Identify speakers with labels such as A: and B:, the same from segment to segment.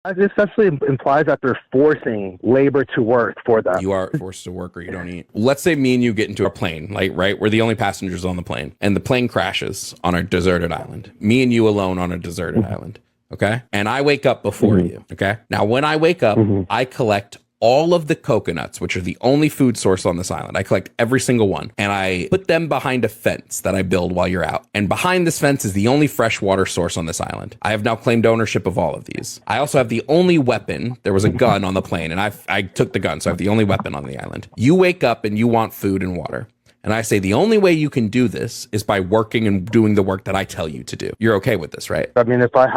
A: It essentially implies that they're forcing labor to work for them.
B: You are forced to work or you don't eat. Let's say me and you get into a plane, like, right? We're the only passengers on the plane, and the plane crashes on a deserted island. Me and you alone on a deserted island. Okay. And I wake up before you. Okay. Now, when I wake up, I collect all of the coconuts, which are the only food source on this island. I collect every single one and I put them behind a fence that I build while you're out. And behind this fence is the only fresh water source on this island. I have now claimed ownership of all of these. I also have the only weapon. There was a gun on the plane and I took the gun. So I have the only weapon on the island. You wake up and you want food and water. And I say, the only way you can do this is by working and doing the work that I tell you to do. You're okay with this, right?
A: I mean, if I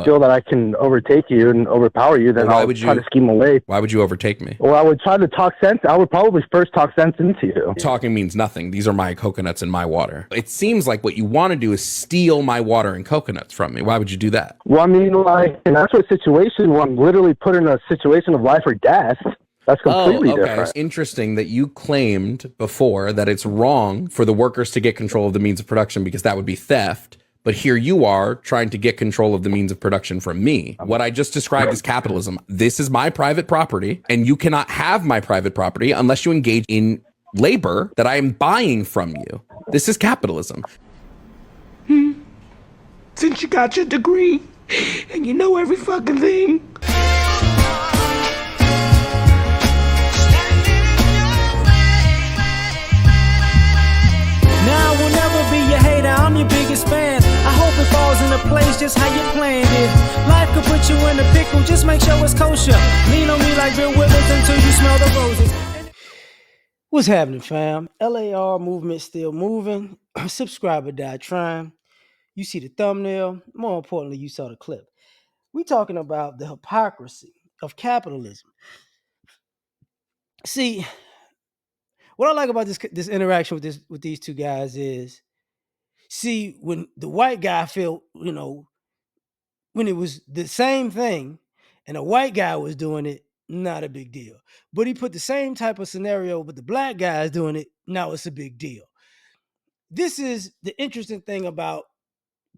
A: feel that I can overtake you and overpower you, then I'll try to scheme away.
B: Why would you overtake me?
A: Well, I would try to talk sense. I would probably first talk sense into you.
B: Talking means nothing. These are my coconuts and my water. It seems like what you want to do is steal my water and coconuts from me. Why would you do that?
A: Well, I mean, like, in that sort of situation where I'm literally put in a situation of life or death, that's completely different.
B: It's interesting that you claimed before that it's wrong for the workers to get control of the means of production because that would be theft. But here you are trying to get control of the means of production from me. What I just described is capitalism. This is my private property, and you cannot have my private property unless you engage in labor that I am buying from you. This is capitalism.
C: Since you got your degree and you know every fucking thing.
D: Now I will never be your hater, I'm your biggest fan. I hope it falls into place just how you planned it. Life could put you in a pickle, just make sure it's kosher. Lean on me like Bill Withers until you smell the roses. What's happening, fam? L.A.R. movement still moving. Subscriber died trying. You see the thumbnail. More importantly, you saw the clip. We're talking about the hypocrisy of capitalism. See, what I like about this interaction with these two guys is, see, when the white guy felt, when it was the same thing and a white guy was doing it, not a big deal. But he put the same type of scenario, but the black guy is doing it, now it's a big deal. This is the interesting thing about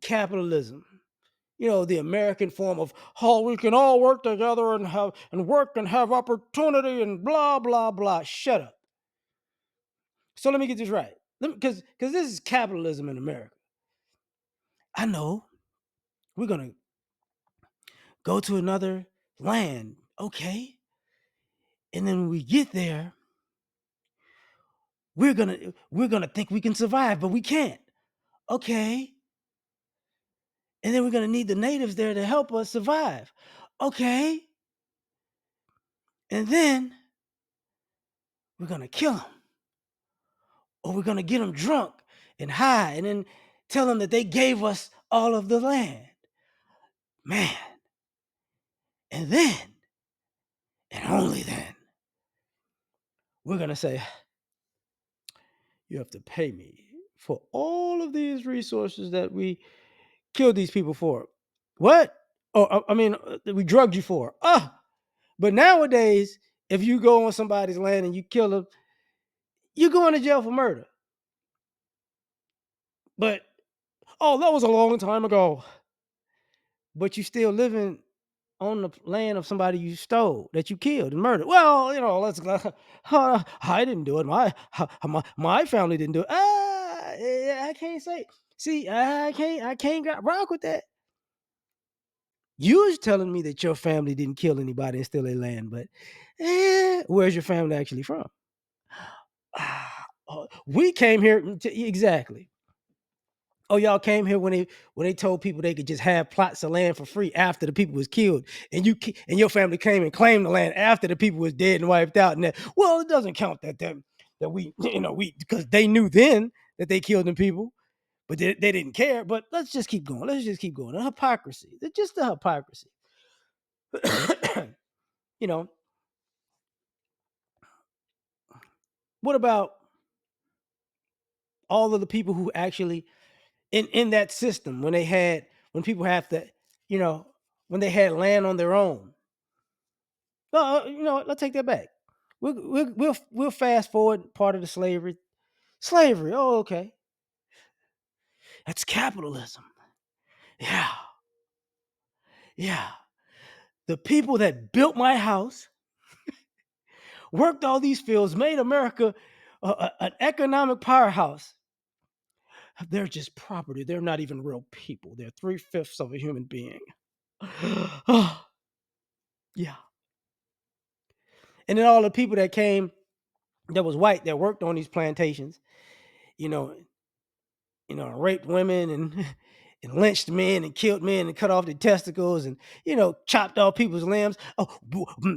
D: capitalism. The American form of how we can all work together and work and have opportunity and blah, blah, blah. Shut up. So let me get this right. Because this is capitalism in America. I know we're going to go to another land. Okay. And then when we get there, we're gonna think we can survive, but we can't. Okay. And then we're gonna need the natives there to help us survive. Okay. And then we're gonna kill them. Or we're gonna get them drunk and high and then tell them that they gave us all of the land. Man. And then, and only then, we're gonna say, you have to pay me for all of these resources that we killed these people for. What? Oh, I mean, we drugged you for. But nowadays, if you go on somebody's land and you kill them, you're going to jail for murder. But, that was a long time ago. But you still living on the land of somebody you stole, that you killed and murdered. Well, I didn't do it. My family didn't do it. I can't say. See, I can't rock with that. You was telling me that your family didn't kill anybody and steal their land, but where's your family actually from? We came here exactly. Oh, y'all came here when they told people they could just have plots of land for free after the people was killed, and your family came and claimed the land after the people was dead and wiped out. And well, it doesn't count that we because they knew then that they killed them people, but they didn't care. But let's just keep going. The hypocrisy. Just the hypocrisy. What about all of the people who actually in that system when people have to, when they had land on their own? Let's take that back. We'll fast forward part of the slavery. Oh, okay. That's capitalism. Yeah. the people that built my house, worked all these fields, made America an economic powerhouse, they're just property. They're not even real people. They're 3/5 of a human being. Yeah. And then all the people that came that was white that worked on these plantations, you know, raped women and and lynched men and killed men and cut off their testicles and chopped off people's limbs. Oh,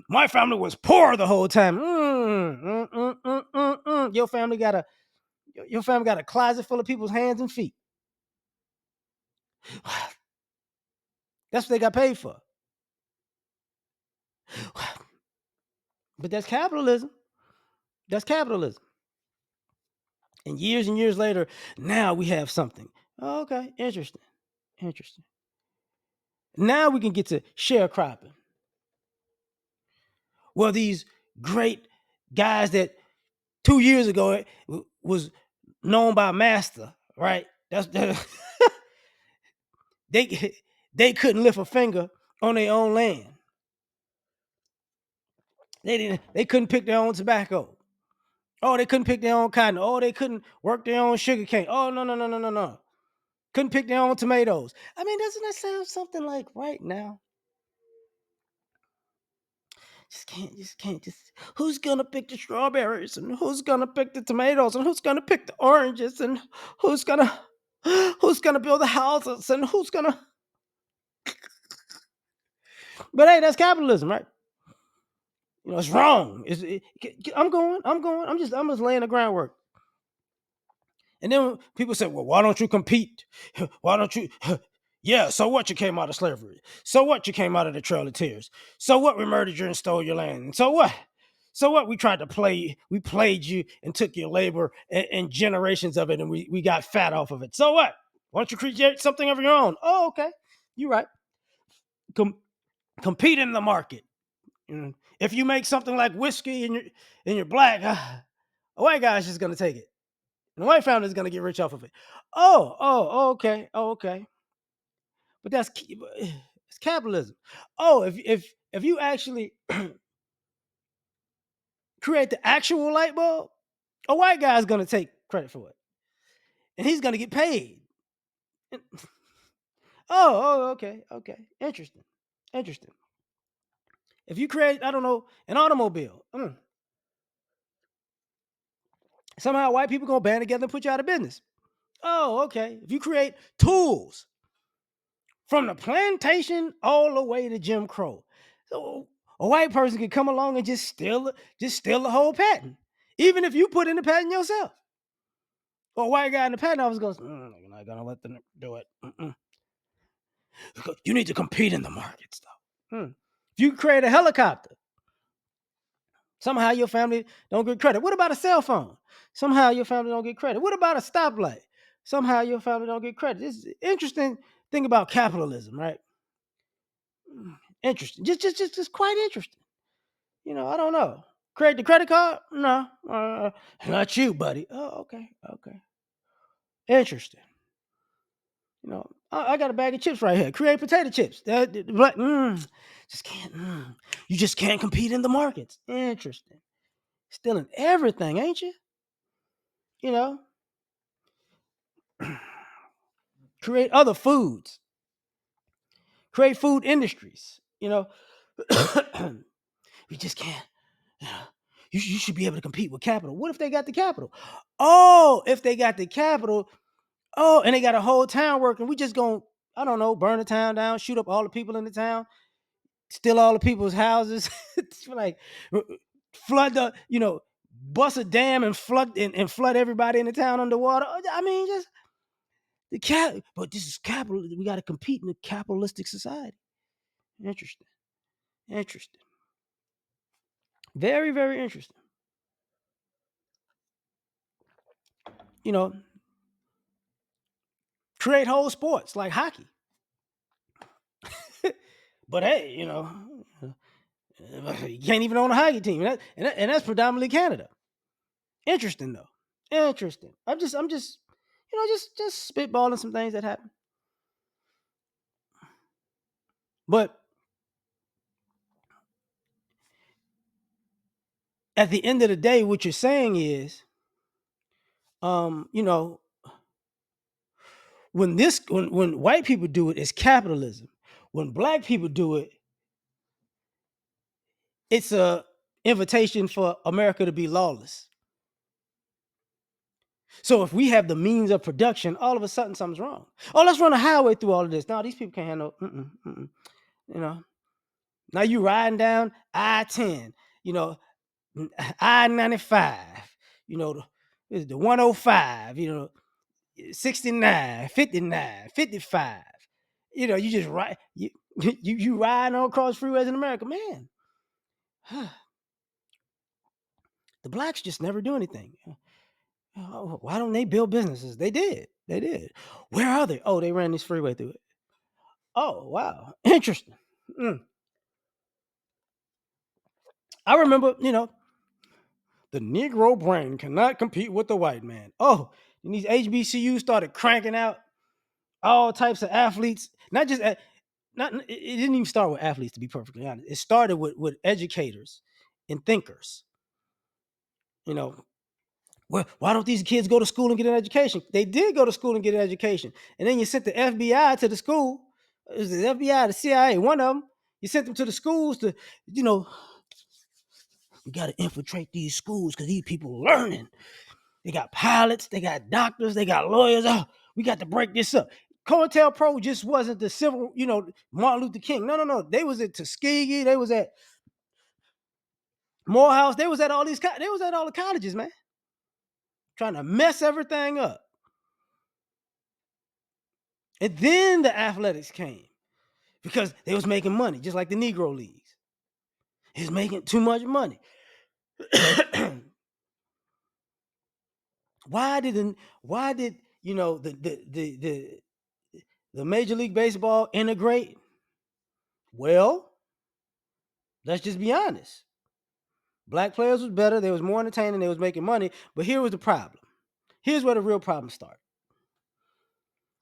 D: my family was poor the whole time. Your family got a closet full of people's hands and feet. That's what they got paid for. But that's capitalism. That's capitalism. And years later, now we have something. Oh, okay, interesting. Interesting. Now we can get to sharecropping. Well, these great guys that 2 years ago was known by master, right? They couldn't lift a finger on their own land. They couldn't pick their own tobacco. Oh, they couldn't pick their own cotton. Oh, they couldn't work their own sugar cane. Oh, no. Couldn't pick their own tomatoes. I mean, doesn't that sound something like right now? Just who's gonna pick the strawberries and who's gonna pick the tomatoes and who's gonna pick the oranges and who's gonna build the houses and who's gonna. But hey, that's capitalism, right? It's wrong. I'm going. I'm just laying the groundwork. And then people say, well, why don't you compete? Why don't you? Yeah, so what? You came out of slavery. So what? You came out of the Trail of Tears. So what? We murdered you and stole your land. And so what? So what? We played you and took your labor and generations of it, and we got fat off of it. So what? Why don't you create something of your own? Oh, okay. You're right. Compete in the market. If you make something like whiskey and you're black, a white guy's just gonna take it. And the white family is gonna get rich off of it. Okay. But it's capitalism. Oh, if you actually create the actual light bulb, a white guy's gonna take credit for it, and he's gonna get paid. Okay, interesting. If you create, I don't know, an automobile, somehow white people gonna band together and put you out of business. Oh, okay. If you create tools from the plantation all the way to Jim Crow, so a white person can come along and just steal the whole patent, even if you put in the patent yourself. Or a white guy in the patent office goes, "You're not gonna let them do it. You need to compete in the market stuff." If you create a helicopter, somehow your family don't get credit. What about a cell phone? Somehow your family don't get credit. What about a stoplight? Somehow your family don't get credit. This is interesting thing about capitalism, right? Interesting. Just quite interesting. I don't know. Create the credit card? No. Not you, buddy. Oh, okay. Interesting. I got a bag of chips right here. Create potato chips. Just can't. You just can't compete in the markets. Interesting. Stealing everything, ain't you? Create other foods. Create food industries. We just can't. You should be able to compete with capital. What if they got the capital? Oh, if they got the capital, and they got a whole town working, we just gonna, I don't know, burn the town down, shoot up all the people in the town, steal all the people's houses, like flood bust a dam and flood everybody in the town underwater. I mean, just but this is capital. We got to compete in a capitalistic society. Interesting. Very, very interesting. Create whole sports like hockey. But hey, you can't even own a hockey team, and that's predominantly Canada. Interesting though. Interesting. I'm just just spitballing some things that happen. But at the end of the day, what you're saying is, you know, when white people do it, it's capitalism. When black people do it, it's a invitation for America to be lawless. So if we have the means of production, all of a sudden something's wrong. Oh, let's run a highway through all of this. No, these people can't handle. You know, now you riding down I-10. You know, I-95. You know, the 105. You know, 69, 59, 55. You know, you just ride. You riding all across freeways in America, man. The blacks just never do anything. Oh, why don't they build businesses? They did. They did. Where are they? Oh, they ran this freeway through it. Oh, wow. Interesting. I remember, the Negro brain cannot compete with the white man. Oh, and these HBCUs started cranking out all types of athletes. Not just, not it didn't even start with athletes, to be perfectly honest. It started with educators and thinkers. Well, why don't these kids go to school and get an education? They did go to school and get an education. And then you sent the FBI to the school. It was the FBI, the CIA, one of them. You sent them to the schools to, we got to infiltrate these schools because these people learning. They got pilots, they got doctors, they got lawyers. Oh, we got to break this up. COINTELPRO just wasn't the civil, Martin Luther King. No. They was at Tuskegee. They was at Morehouse. They was at all the colleges, man. Trying to mess everything up. And then the athletics came because they was making money, just like the Negro Leagues. He's making too much money. Why did the Major League Baseball integrate? Well, let's just be honest. Black players was better. They was more entertaining. They was making money. But here was the problem. Here's where the real problem started.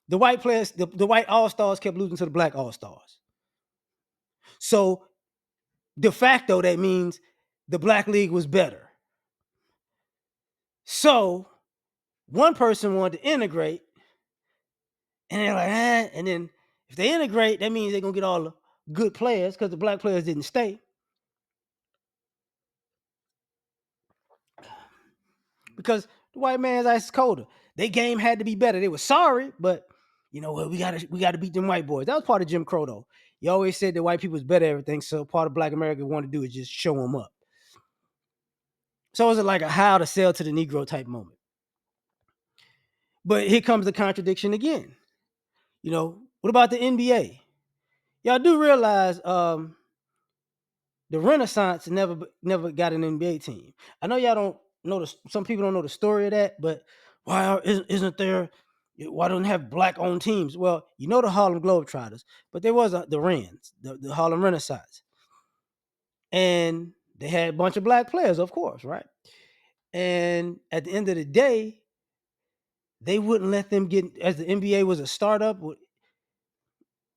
D: The white players, the white all-stars kept losing to the black all-stars. So de facto, that means the black league was better. So one person wanted to integrate, and they're like, and then if they integrate, that means they're gonna get all the good players because the black players didn't stay. Because the white man's ice is colder. Their game had to be better. They were sorry, but we gotta beat them white boys. That was part of Jim Crow, though. You always said that white people was better at everything, so part of Black America wanted to do is just show them up. So it was like a how to sell to the Negro type moment. But here comes the contradiction again. What about the NBA? Y'all do realize the Renaissance never got an NBA team. I know y'all don't know some people don't know the story of that, but why isn't there? Why don't have black-owned teams? Well, the Harlem Globetrotters, but there was the Rens, the Harlem Renaissance, and they had a bunch of black players, of course, right? And at the end of the day, they wouldn't let them get, as the NBA was a startup.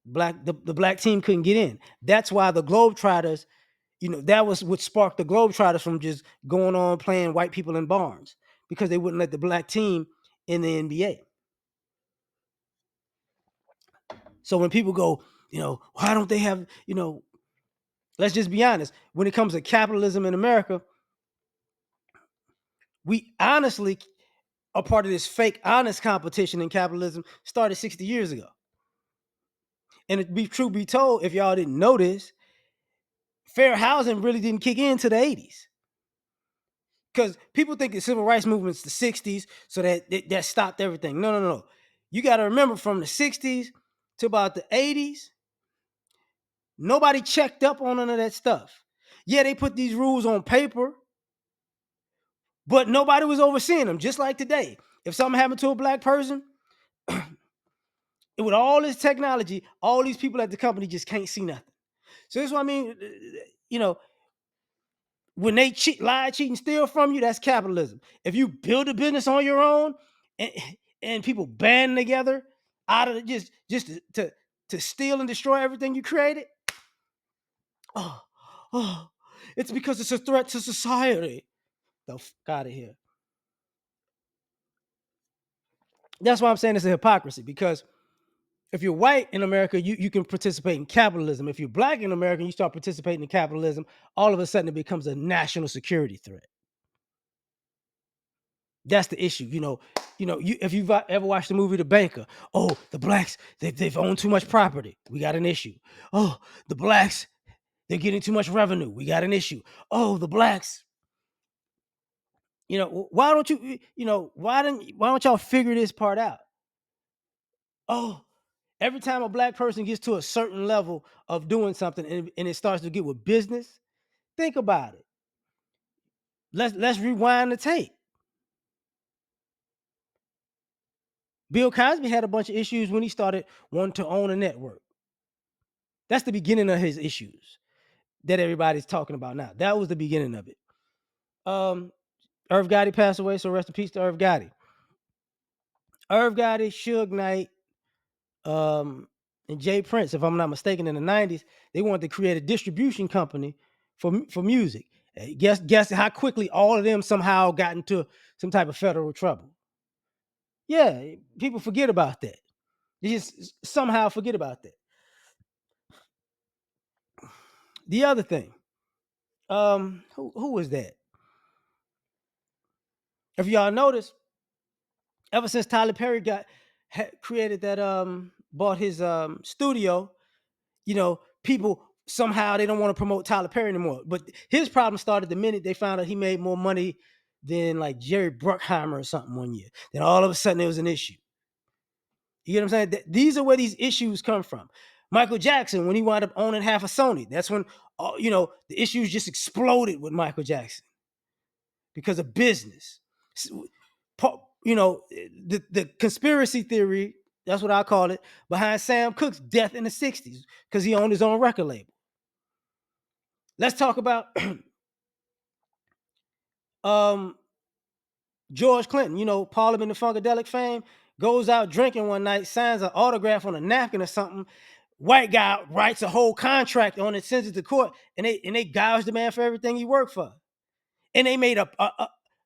D: The black team couldn't get in. That's why the Globetrotters, that was what sparked the Globetrotters from just going on playing white people in barns, because they wouldn't let the black team in the NBA. So when people go, why don't they have, let's just be honest. When it comes to capitalism in America, we honestly are part of this fake honest competition in capitalism started 60 years ago. And to be told, if y'all didn't notice, fair housing really didn't kick in to the 80s. Because people think the civil rights movement's the 60s, so that stopped everything. No. You got to remember, from the 60s to about the 80s, nobody checked up on none of that stuff. Yeah, they put these rules on paper, but nobody was overseeing them. Just like today, if something happened to a black person, with all this technology, all these people at the company just can't see nothing. So that's what I mean. When they lie, cheat, and steal from you, that's capitalism. If you build a business on your own and people band together out of just to steal and destroy everything you created, It's because it's a threat to society. The fuck out of here. That's why I'm saying it's a hypocrisy, because if you're white in America, you can participate in capitalism. If you're black in America, you start participating in capitalism, all of a sudden it becomes a national security threat. That's the issue. If you've ever watched the movie The Banker, oh, the blacks, they've owned too much property. We got an issue. Oh, the blacks, they're getting too much revenue. We got an issue. Oh, the blacks. Why don't why don't y'all figure this part out? Oh, every time a black person gets to a certain level of doing something and it starts to get with business, think about it. Let's rewind the tape. Bill Cosby had a bunch of issues when he started wanting to own a network. That's the beginning of his issues that everybody's talking about now. That was the beginning of it. Irv Gotti passed away, so rest in peace to Irv Gotti. Irv Gotti, Suge Knight, and Jay Prince, if I'm not mistaken, in the 90s, they wanted to create a distribution company for music. Guess how quickly all of them somehow got into some type of federal trouble. Yeah, people forget about that. They just somehow forget about that. The other thing, who was that? If y'all notice, ever since Tyler Perry created that, bought his studio, people somehow they don't want to promote Tyler Perry anymore. But his problem started the minute they found out he made more money than like Jerry Bruckheimer or something one year. Then all of a sudden it was an issue. You get what I'm saying? These are where these issues come from. Michael Jackson, when he wound up owning half of Sony, that's when the issues just exploded with Michael Jackson because of business. The conspiracy theory, that's what I call it, behind Sam Cooke's death in the 60s because he owned his own record label. Let's talk about George Clinton, Parliament of Funkadelic fame, goes out drinking one night, signs an autograph on a napkin or something. White guy writes a whole contract on it, sends it to court, and they gouge the man for everything he worked for. And they made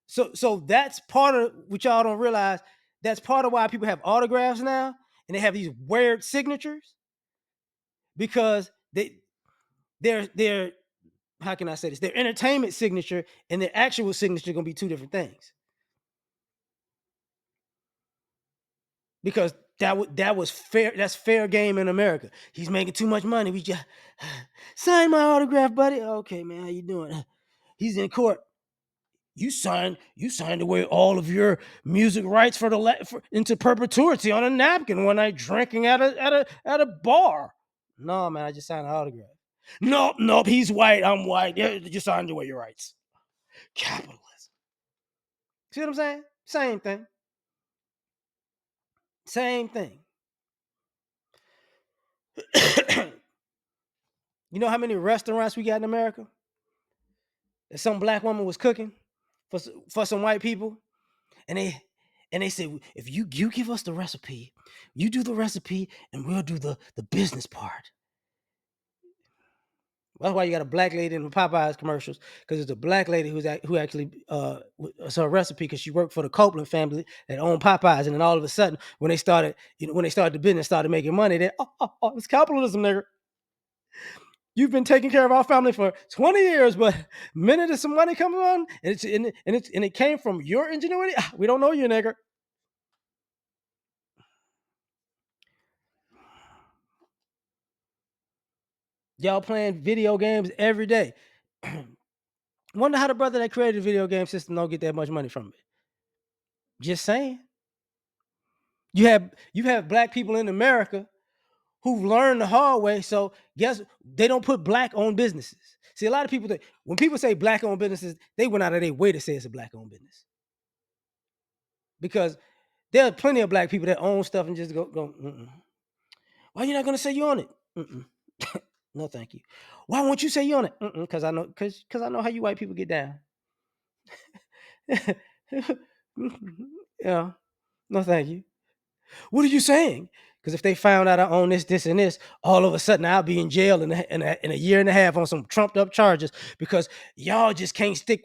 D: so that's part of what y'all don't realize. That's part of why people have autographs now, and they have these weird signatures, because they're how can I say this? Their entertainment signature and their actual signature are gonna be two different things. Because that was fair. That's fair game in America. He's making too much money. We just sign my autograph, buddy. Okay, man, how you doing? He's in court. You signed away all of your music rights for into perpetuity on a napkin one night, drinking at a bar. No, man, I just signed an autograph. Nope, he's white. I'm white. Yeah, you signed away your rights. Capitalism. See what I'm saying? Same thing. Same thing. You know how many restaurants we got in America? That some black woman was cooking for some white people, and they said, if you give us the recipe, you do the recipe, and we'll do the business part. That's why you got a black lady in the Popeyes commercials, because it's a black lady who actually it's her recipe, because she worked for the Copeland family that owned Popeyes, and then all of a sudden when they started the business, started making money, they it's capitalism, nigga. You've been taking care of our family for 20 years, but minute there's some money coming on, and it came from your ingenuity. We don't know you, nigga. Y'all playing video games every day. Wonder how the brother that created the video game system don't get that much money from it. Just saying. You have black people in America who've learned the hard way. So guess they don't put black-owned businesses. See, a lot of people think when people say black-owned businesses, they went out of their way to say it's a black-owned business. Because there are plenty of black people that own stuff and just go. Mm-mm. Why you not gonna say you own it? Mm-mm. No, thank you. Why won't you say you own it? Because I know how you white people get down. Yeah, no, thank you. What are you saying? Because if they found out I own this, and this, all of a sudden I'll be in jail in a year and a half on some trumped up charges because y'all just can't stick.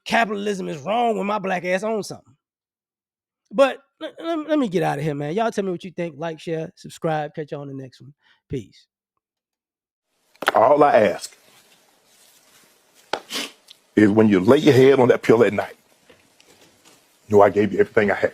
D: Capitalism is wrong when my black ass owns something. But let me get out of here, man. Y'all tell me what you think. Like, share, subscribe. Catch you on the next one. Peace.
E: All I ask is when you lay your head on that pillow at night, I gave you everything I had.